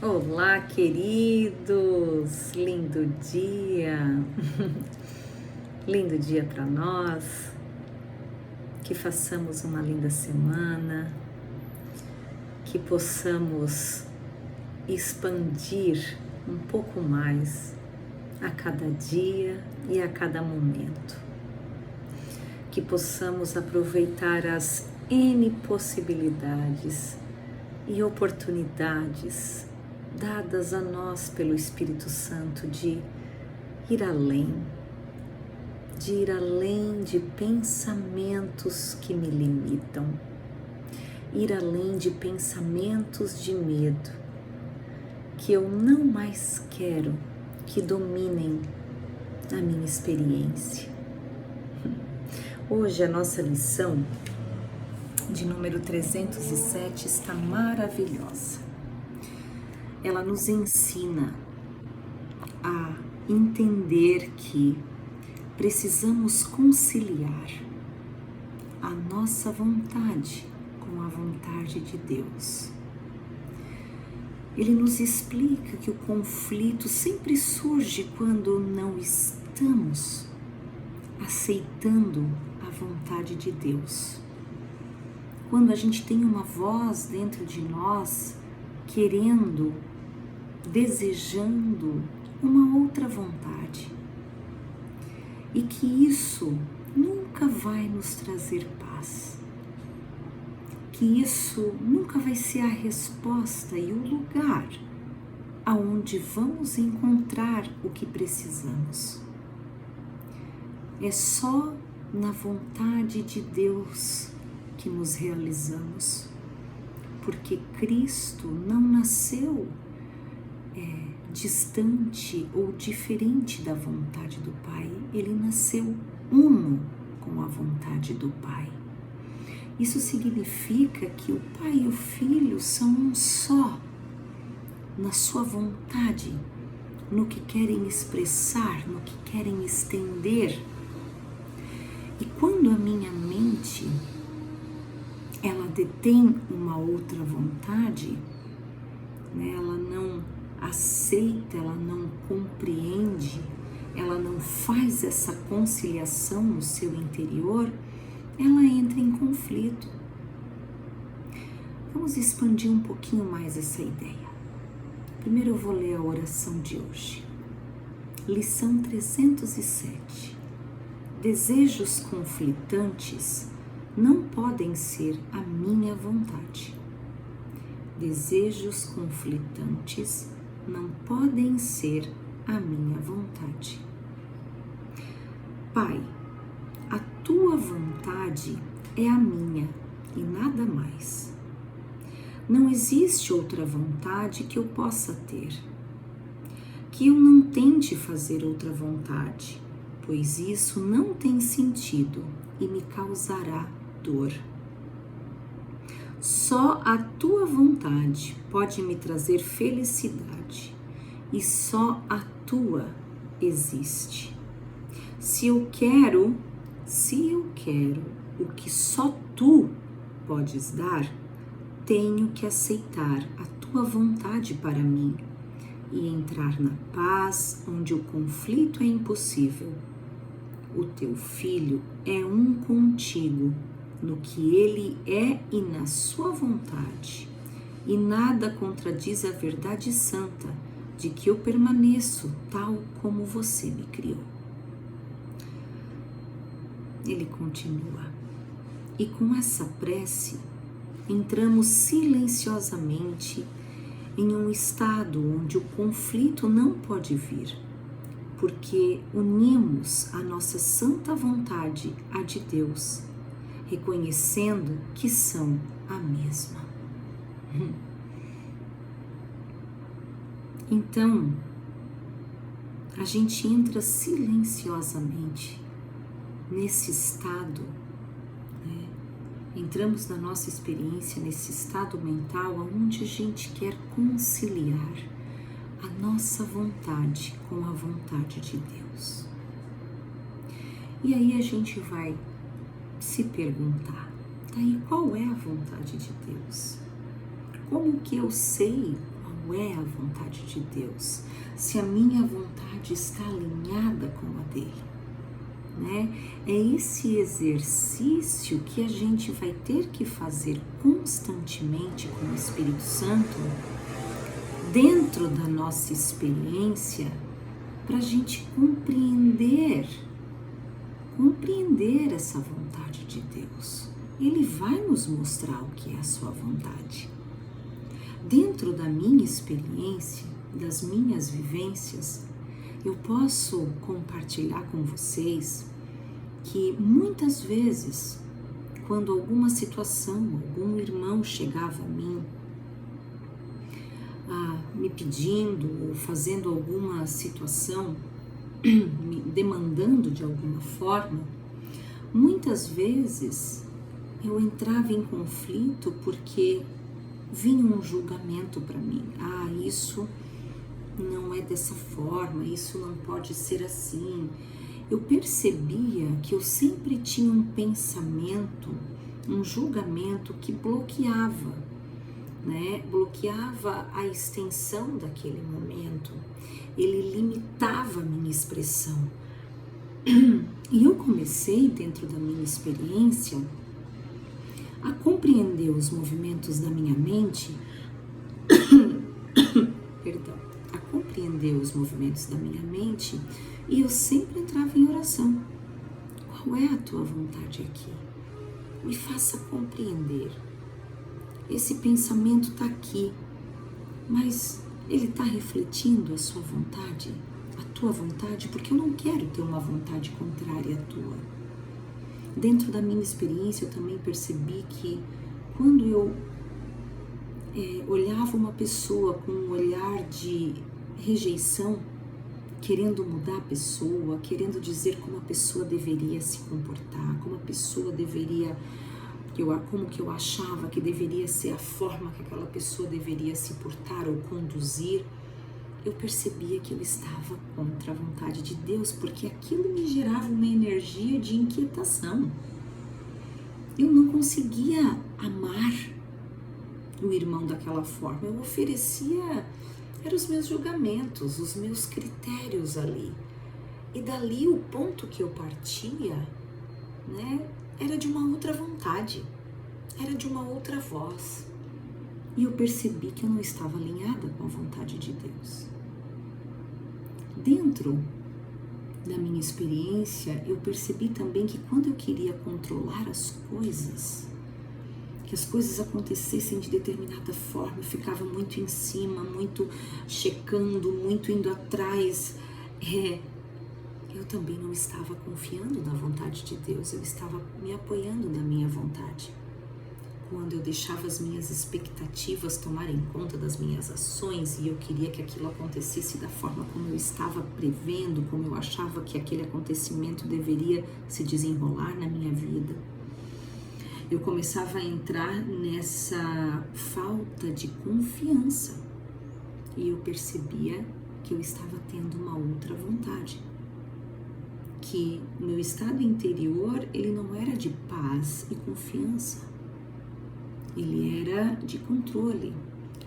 Olá, queridos! Lindo dia! Lindo dia para nós, que façamos uma linda semana, que possamos expandir um pouco mais a cada dia e a cada momento, que possamos aproveitar as N possibilidades e oportunidades dadas a nós pelo Espírito Santo de ir além de pensamentos que me limitam, ir além de pensamentos de medo, que eu não mais quero que dominem a minha experiência. Hoje a nossa lição de número 307 está maravilhosa. Ela nos ensina a entender que precisamos conciliar a nossa vontade com a vontade de Deus. Ele nos explica que o conflito sempre surge quando não estamos aceitando a vontade de Deus. Quando a gente tem uma voz dentro de nós querendo, desejando uma outra vontade, e que isso nunca vai nos trazer paz, que isso nunca vai ser a resposta e o lugar aonde vamos encontrar o que precisamos. É só na vontade de Deus que nos realizamos, porque Cristo não nasceu distante ou diferente da vontade do Pai. Ele nasceu uno com a vontade do Pai. Isso significa que o Pai e o Filho são um só na sua vontade, no que querem expressar, no que querem estender. E quando a minha mente ela detém uma outra vontade, né, ela não aceita, ela não compreende, ela não faz essa conciliação no seu interior, ela entra em conflito. Vamos expandir um pouquinho mais essa ideia. Primeiro eu vou ler a oração de hoje. Lição 307. Desejos conflitantes não podem ser a minha vontade. Desejos conflitantes não podem ser a minha vontade. Pai, a tua vontade é a minha e nada mais. Não existe outra vontade que eu possa ter. Que eu não tente fazer outra vontade, pois isso não tem sentido e me causará dor. Só a tua vontade pode me trazer felicidade e só a tua existe. Se eu quero o que só tu podes dar, tenho que aceitar a tua vontade para mim e entrar na paz onde o conflito é impossível. O teu filho é um contigo no que ele é e na sua vontade, e nada contradiz a verdade santa de que eu permaneço tal como você me criou. Ele continua, e com essa prece entramos silenciosamente em um estado onde o conflito não pode vir, porque unimos a nossa santa vontade à de Deus, reconhecendo que são a mesma. Então, a gente entra silenciosamente nesse estado, né? Entramos na nossa experiência nesse estado mental onde a gente quer conciliar a nossa vontade com a vontade de Deus. E aí a gente vai se perguntar, tá, e qual é a vontade de Deus? Como que eu sei qual é a vontade de Deus, se a minha vontade está alinhada com a dele, né? É esse exercício que a gente vai ter que fazer constantemente com o Espírito Santo, dentro da nossa experiência, para a gente compreender essa vontade de Deus. Ele vai nos mostrar o que é a sua vontade. Dentro da minha experiência, das minhas vivências, eu posso compartilhar com vocês que muitas vezes, quando alguma situação, algum irmão chegava a mim, me pedindo ou fazendo alguma situação, me demandando de alguma forma, muitas vezes eu entrava em conflito porque vinha um julgamento para mim. Isso não é dessa forma, isso não pode ser assim. Eu percebia que eu sempre tinha um pensamento, um julgamento que bloqueava, né? Bloqueava a extensão daquele momento. Ele limitava a minha expressão. E eu comecei, dentro da minha experiência, a compreender os movimentos da minha mente, a compreender os movimentos da minha mente, e eu sempre entrava em oração. Qual é a tua vontade aqui? Me faça compreender. Esse pensamento está aqui, mas ele está refletindo a sua vontade, a tua vontade, porque eu não quero ter uma vontade contrária à tua. Dentro da minha experiência, eu também percebi que quando eu olhava uma pessoa com um olhar de rejeição, querendo mudar a pessoa, querendo dizer como a pessoa deveria se comportar, como a pessoa deveria, como que eu achava que deveria ser a forma que aquela pessoa deveria se portar ou conduzir, eu percebia que eu estava contra a vontade de Deus, porque aquilo me gerava uma energia de inquietação. Eu não conseguia amar o irmão daquela forma. Eu oferecia, eram os meus julgamentos, os meus critérios ali. E dali o ponto que eu partia, né, era de uma outra vontade, era de uma outra voz. E eu percebi que eu não estava alinhada com a vontade de Deus. Dentro da minha experiência, eu percebi também que quando eu queria controlar as coisas, que as coisas acontecessem de determinada forma, eu ficava muito em cima, muito checando, muito indo atrás. Eu também não estava confiando na vontade de Deus, eu estava me apoiando na minha vontade. Quando eu deixava as minhas expectativas tomarem conta das minhas ações e eu queria que aquilo acontecesse da forma como eu estava prevendo, como eu achava que aquele acontecimento deveria se desenrolar na minha vida, eu começava a entrar nessa falta de confiança e eu percebia que eu estava tendo uma outra vontade, que o meu estado interior ele não era de paz e confiança. Ele era de controle,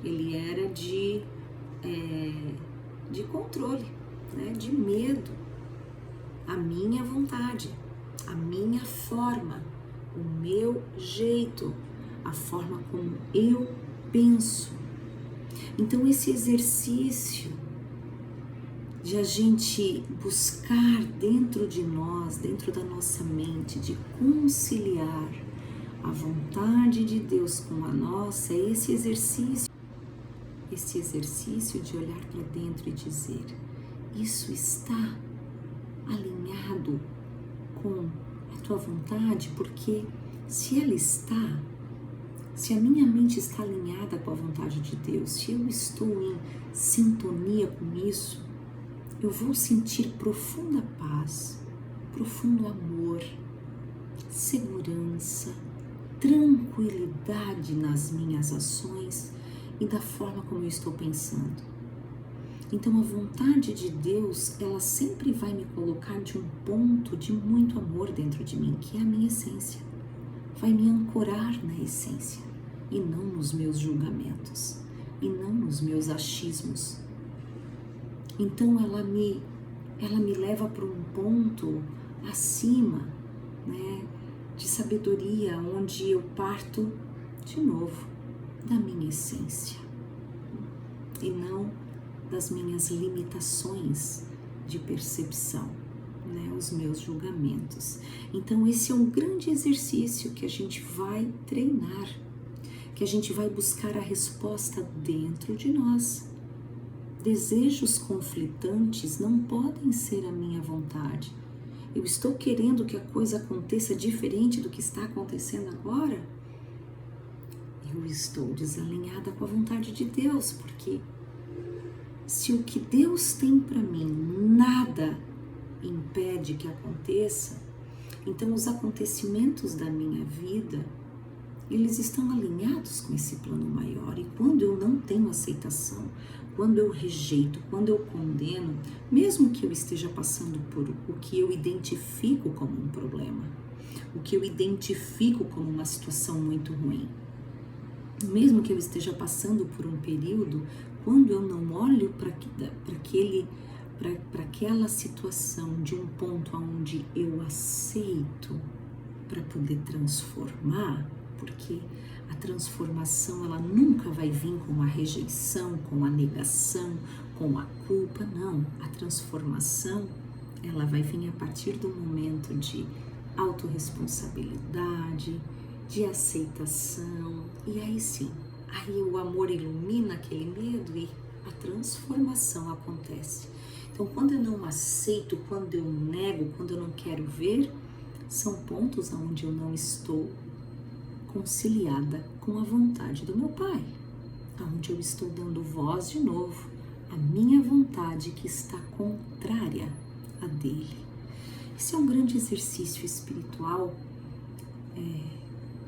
ele era de controle, né? De medo. A minha vontade, a minha forma, o meu jeito, a forma como eu penso. Então esse exercício de a gente buscar dentro de nós, dentro da nossa mente, de conciliar a vontade de Deus com a nossa, é esse exercício de olhar para dentro e dizer: isso está alinhado com a tua vontade? Porque se ela está, se a minha mente está alinhada com a vontade de Deus, se eu estou em sintonia com isso, eu vou sentir profunda paz, profundo amor, segurança, tranquilidade nas minhas ações e da forma como eu estou pensando. Então a vontade de Deus, ela sempre vai me colocar de um ponto de muito amor dentro de mim, que é a minha essência. Vai me ancorar na essência e não nos meus julgamentos, e não nos meus achismos. Então ela me leva para um ponto acima, né, de sabedoria, onde eu parto de novo da minha essência e não das minhas limitações de percepção, né, os meus julgamentos. Então esse é um grande exercício que a gente vai treinar, que a gente vai buscar a resposta dentro de nós. Desejos conflitantes não podem ser a minha vontade. Eu estou querendo que a coisa aconteça diferente do que está acontecendo agora? Eu estou desalinhada com a vontade de Deus, porque se o que Deus tem para mim nada impede que aconteça, então os acontecimentos da minha vida, eles estão alinhados com esse plano maior. E quando eu não tenho aceitação, quando eu rejeito, quando eu condeno, mesmo que eu esteja passando por o que eu identifico como um problema, o que eu identifico como uma situação muito ruim, mesmo que eu esteja passando por um período, quando eu não olho para aquela situação de um ponto onde eu aceito para poder transformar, porque a transformação ela nunca vai vir com a rejeição, com a negação, com a culpa, não. A transformação ela vai vir a partir do momento de autorresponsabilidade, de aceitação, e aí sim, aí o amor ilumina aquele medo e a transformação acontece. Então quando eu não aceito, quando eu nego, quando eu não quero ver, são pontos onde eu não estou conciliada com a vontade do meu Pai, onde eu estou dando voz de novo à minha vontade que está contrária à dele. Esse é um grande exercício espiritual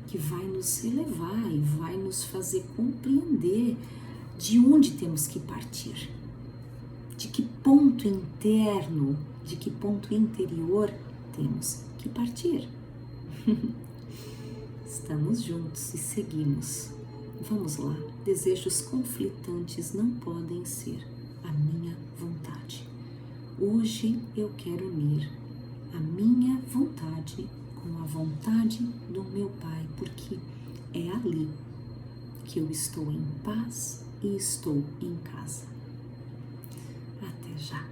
que vai nos elevar e vai nos fazer compreender de onde temos que partir, de que ponto interno, de que ponto interior temos que partir. Estamos juntos e seguimos. Vamos lá. Desejos conflitantes não podem ser a minha vontade. Hoje eu quero unir a minha vontade com a vontade do meu Pai, porque é ali que eu estou em paz e estou em casa. Até já.